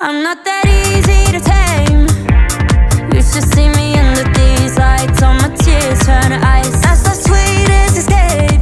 I'm not that easy to tame. You should see me under these lights. All my tears turn to ice. That's the sweetest escape.